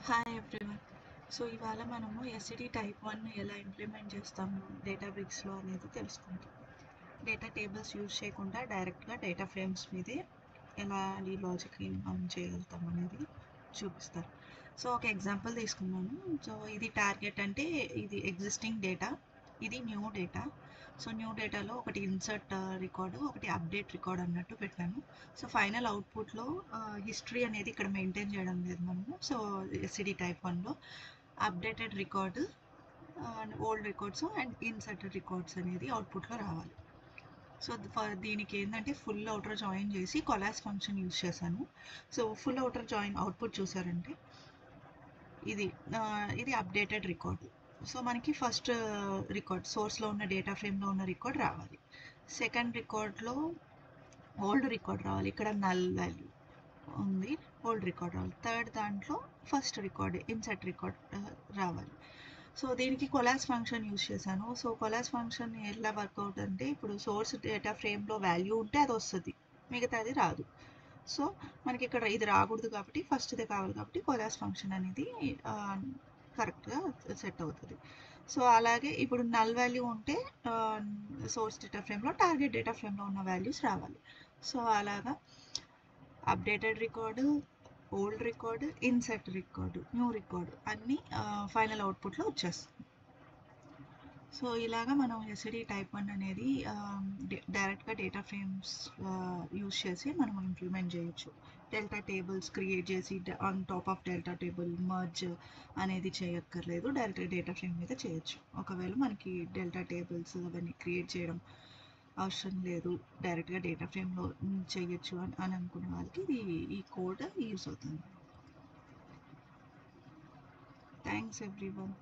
Hi everyone. So ఇవాళ మనము SCD type 1 ఎలా ఇంప్లిమెంట్ చేస్తాము డేటాబ్రిక్స్లో అనేది తెలుసుకుంటాం. డేటా టేబుల్స్ యూజ్ చేయకుండా డైరెక్ట్గా డేటా ఫ్రేమ్స్ మీదే ఎలా ఈ లాజిక్ మనం చేయగలుగుతాం అనేది చూపిస్తారు. సో ఒక ఎగ్జాంపుల్ తీసుకున్నాను. సో ఇది టార్గెట్ అంటే ఇది ఎగ్జిస్టింగ్ డేటా, ఇది న్యూ డేటా. సో న్యూ డేటాలో ఒకటి ఇన్సర్ట్ రికార్డు, ఒకటి అప్డేట్ రికార్డ్ అన్నట్టు పెట్టాను. సో ఫైనల్ అవుట్పుట్లో హిస్టరీ అనేది ఇక్కడ మెయింటైన్ చేయడం లేదు మనము. సో ఎస్సిడి టైప్ 1లో updated record, old records and inserted records అనేది అవుట్పుట్లో రావాలి. సో దీనికి ఏంటంటే ఫుల్ అవుటర్ జాయిన్ చేసి కొలాస్ ఫంక్షన్ యూజ్ చేశాను. So full outer join output చూసారంటే ఇది అప్డేటెడ్ రికార్డు. సో మనకి ఫస్ట్ రికార్డ్ సోర్స్లో ఉన్న డేటా ఫ్రేమ్లో ఉన్న రికార్డ్ రావాలి. సెకండ్ రికార్డ్లో ఓల్డ్ రికార్డ్ రావాలి. ఇక్కడ నల్ వాల్యూ ఉంది, ఓల్డ్ రికార్డ్ రావాలి. థర్డ్ దాంట్లో ఫస్ట్ రికార్డ్ ఇన్సర్ట్ రికార్డ్ రావాలి. సో దీనికి కొలాస్ ఫంక్షన్ యూజ్ చేశాను. సో కొలాస్ ఫంక్షన్ ఎలా వర్కౌట్ అంటే ఇప్పుడు సోర్స్ డేటా ఫ్రేమ్లో వాల్యూ ఉంటే అది వస్తుంది, మిగతాది రాదు. సో మనకి ఇక్కడ ఇది రాకూడదు కాబట్టి ఫస్ట్దే కావాలి కాబట్టి కొలాస్ ఫంక్షన్ అనేది కరెక్ట్గా సెట్ అవుతుంది. సో అలాగే ఇప్పుడు నల్ వాల్యూ ఉంటే సోర్స్ డేటా ఫ్రేమ్లో టార్గెట్ డేటా ఫ్రేమ్లో ఉన్న వాల్యూస్ రావాలి. సో అలాగా updated record, old record, insert record, new record అన్నీ ఫైనల్ అవుట్పుట్లో వచ్చేస్తుంది. సో ఇలాగా మనం ఎస్సిడి టైప్ 1 అనేది డైరెక్ట్గా డేటా ఫ్రేమ్స్ యూజ్ చేసి మనం ఇంప్లిమెంట్ చేయొచ్చు. డెల్టా టేబుల్స్ క్రియేట్ చేసి on top of delta table merge అనేది చేయక్కర్లేదు, డైరెక్ట్గా డేటా ఫ్రేమ్ మీద చేయొచ్చు. ఒకవేళ మనకి డెల్టా టేబుల్స్ అవన్నీ క్రియేట్ చేయడం అవసరం లేదు, డైరెక్ట్గా డేటా ఫ్రేమ్లో చేయొచ్చు అని అనుకునే వాళ్ళకి ఈ కోడ్ యూస్ అవుతుంది. Thanks everyone.